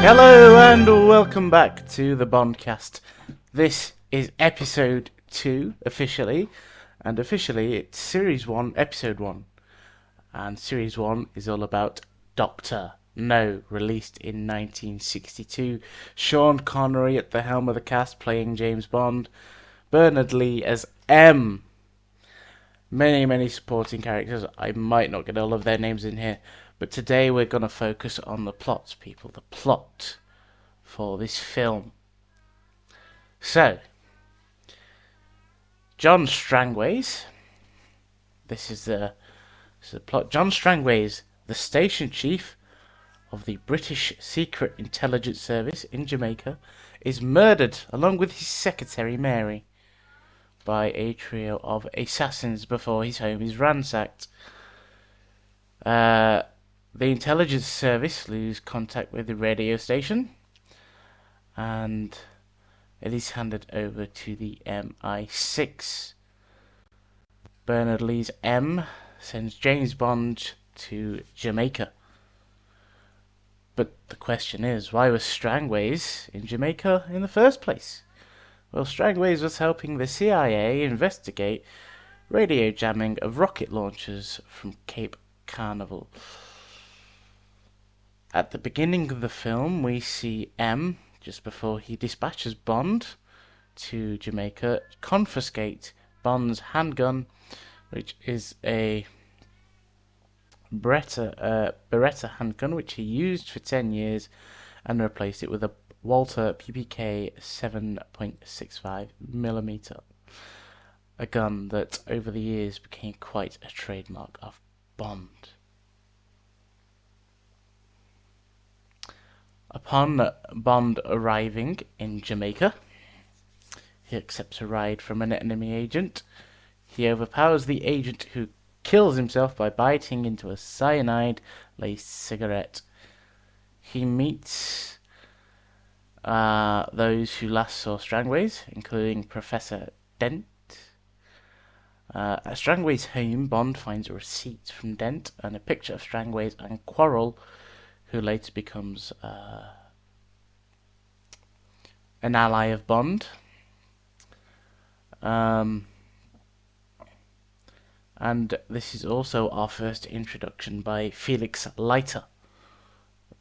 Hello and welcome back to the BONDCAST. This is episode 2 officially, and officially it's series 1, episode 1. And series 1 is all about Dr. No, released in 1962. Sean Connery at the helm of the cast playing James Bond. Bernard Lee as M. Many supporting characters. I might not get all of their names in here. But today we're going to focus on the plot, people. The plot for this film. So, John Strangways. This is the plot. John Strangways, the station chief of the British Secret Intelligence Service in Jamaica, is murdered along with his secretary Mary by a trio of assassins before his home is ransacked. The intelligence service lose contact with the radio station, and it is handed over to the MI6. Bernard Lee's M sends James Bond to Jamaica. But the question is, why was Strangways in Jamaica in the first place? Well, Strangways was helping the CIA investigate radio jamming of rocket launchers from Cape Canaveral. At the beginning of the film, we see M, just before he dispatches Bond to Jamaica, confiscate Bond's handgun, which is a Beretta handgun, which he used for 10 years, and replaced it with a Walter PPK 7.65mm, a gun that over the years became quite a trademark of Bond. Upon Bond arriving in Jamaica, he accepts a ride from an enemy agent. He overpowers the agent, who kills himself by biting into a cyanide-laced cigarette. He meets those who last saw Strangways, including Professor Dent. At Strangways' home, Bond finds a receipt from Dent and a picture of Strangways and Quarrel, who later becomes an ally of Bond. And this is also our first introduction by Felix Leiter,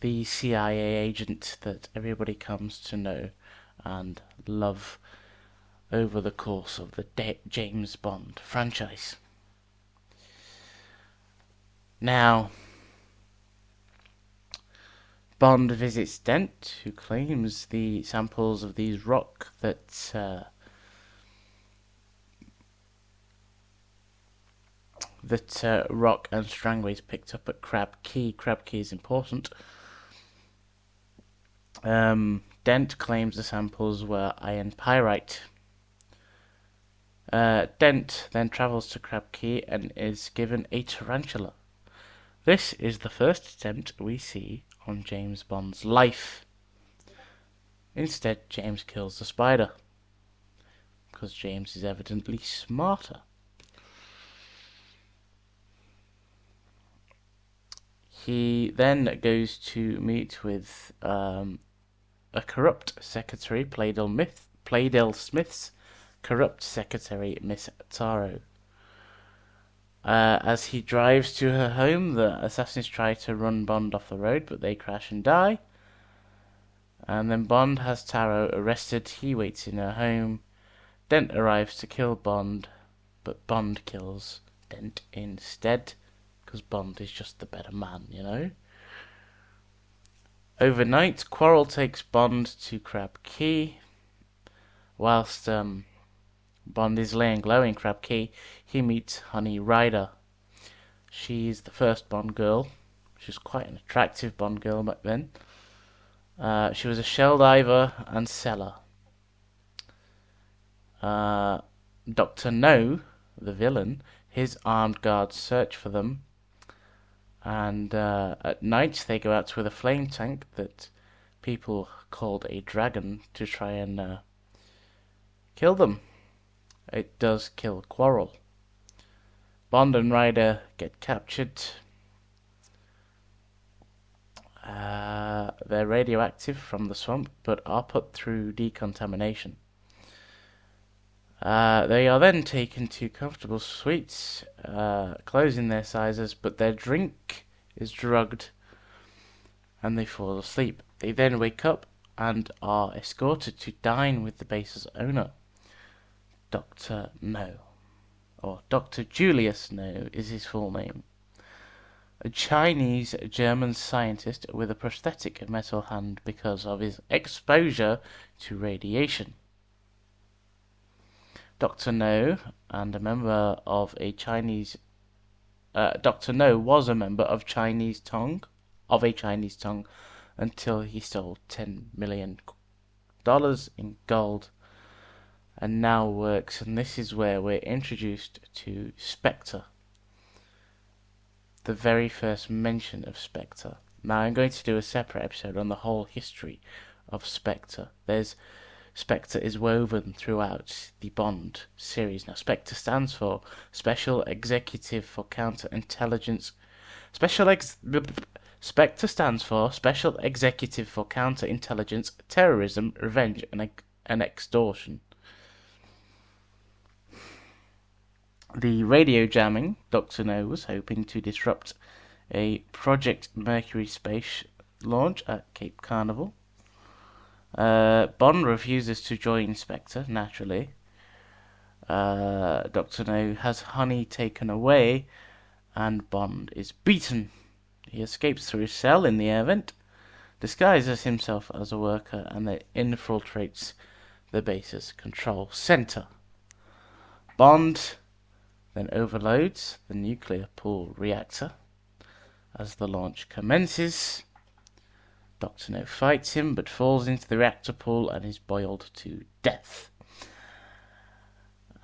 the CIA agent that everybody comes to know and love over the course of the James Bond franchise. Now, Bond visits Dent, who claims the samples of these rock that Rock and Strangways picked up at Crab Key. Crab Key is important. Dent claims the samples were iron pyrite. Dent then travels to Crab Key and is given a tarantula. This is the first attempt we see on James Bond's life. Instead, James kills the spider, because James is evidently smarter. He then goes to meet with a corrupt secretary, Playdell Smith's corrupt secretary, Miss Taro. As he drives to her home, the assassins try to run Bond off the road, but they crash and die. And then Bond has Taro arrested. He waits in her home. Dent arrives to kill Bond, but Bond kills Dent instead, because Bond is just the better man, you know. Overnight, Quarrel takes Bond to Crab Key. Whilst Bond is laying low in Crab Key, he meets Honey Rider. She's the first Bond girl. She was quite an attractive Bond girl back then. She was a shell diver and seller. Dr. No, the villain, his armed guards search for them. And at night they go out with a flame tank that people called a dragon to try and kill them. It does kill Quarrel. Bond and Ryder get captured. They're radioactive from the swamp, but are put through decontamination. They are then taken to comfortable suites, closing their sizes, but their drink is drugged and they fall asleep. They then wake up and are escorted to dine with the base's owner, Dr. No, or Dr. Julius No is his full name. A Chinese-German scientist with a prosthetic metal hand because of his exposure to radiation. Dr. No and a member of a Chinese Dr. No was a member of a Chinese tongue until he stole $10 million in gold and now works, and this is where we're introduced to Spectre. The very first mention of Spectre. Now I'm going to do a separate episode on the whole history of Spectre. Spectre is woven throughout the Bond series. Now Spectre stands for Special Executive for Counterintelligence. Spectre stands for Special Executive for Counterintelligence, Terrorism, Revenge, and Extortion. The radio jamming, Dr. No was hoping to disrupt a Project Mercury space launch at Cape Canaveral. Bond refuses to join Spectre, naturally. Dr. No has Honey taken away, and Bond is beaten. He escapes through his cell in the air vent, disguises himself as a worker, and then infiltrates the base's control center. Bond then overloads the nuclear pool reactor. As the launch commences, Dr. No fights him but falls into the reactor pool and is boiled to death.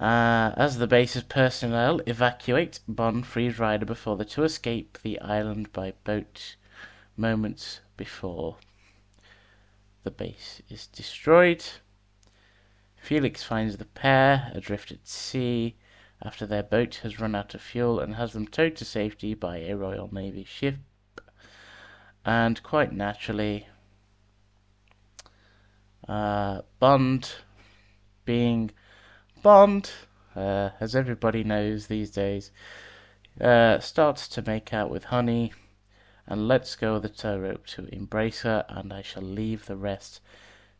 As the base's personnel evacuate, Bond frees Ryder before the two escape the island by boat moments before the base is destroyed. Felix finds the pair adrift at sea after their boat has run out of fuel and has them towed to safety by a Royal Navy ship. And quite naturally, Bond, being Bond, as everybody knows these days, starts to make out with Honey and lets go of the tow rope to embrace her, and I shall leave the rest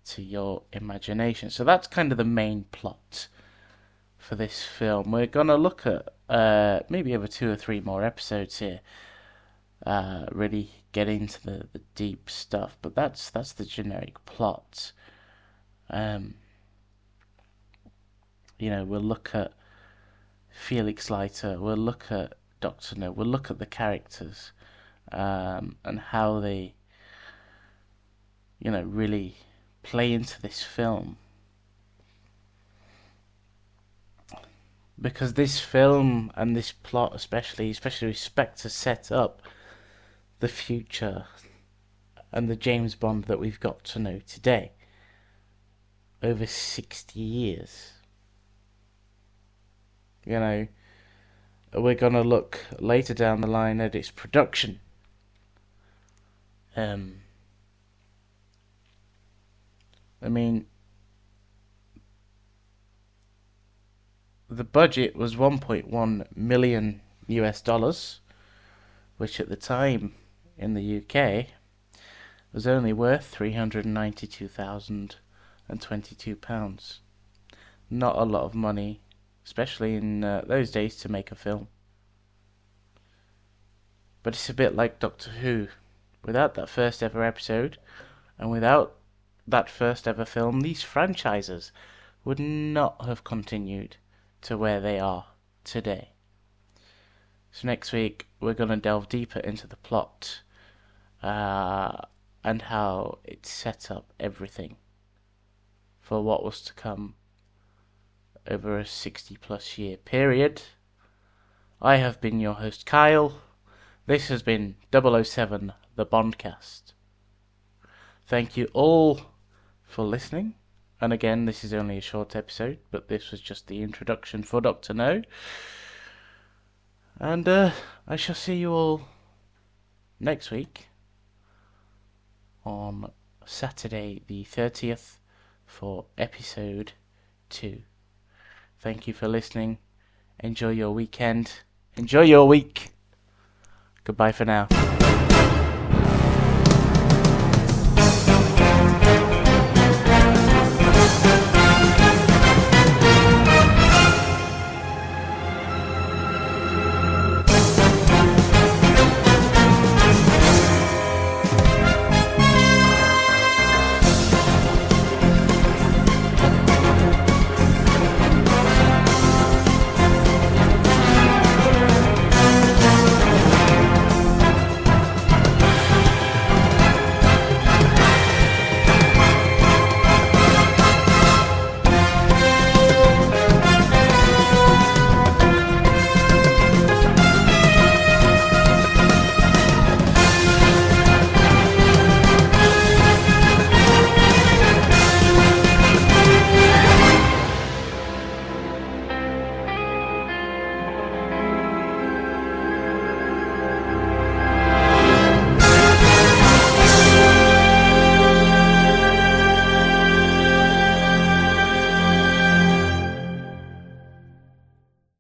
to your imagination. So that's kind of the main plot for this film. We're going to look at maybe over 2 or 3 more episodes here, really get into the deep stuff, but that's the generic plot. We'll look at Felix Leiter, we'll look at Dr. No, we'll look at the characters, and how they, really play into this film. Because this film and this plot especially with Spectre, set up the future and the James Bond that we've got to know today. Over 60 years. We're going to look later down the line at its production. The budget was $1.1 million US, which at the time in the UK was only worth £392,022. Not a lot of money, especially in those days, to make a film. But it's a bit like Doctor Who. Without that first ever episode, and without that first ever film, these franchises would not have continued to where they are today. So next week we're going to delve deeper into the plot and how it set up everything for what was to come over a 60+ year period. I have been your host Kyle. This has been 007 the BONDCAST. Thank you all for listening. And again, this is only a short episode, but this was just the introduction for Dr. No. And I shall see you all next week on Saturday the 30th for episode 2. Thank you for listening. Enjoy your weekend. Enjoy your week. Goodbye for now.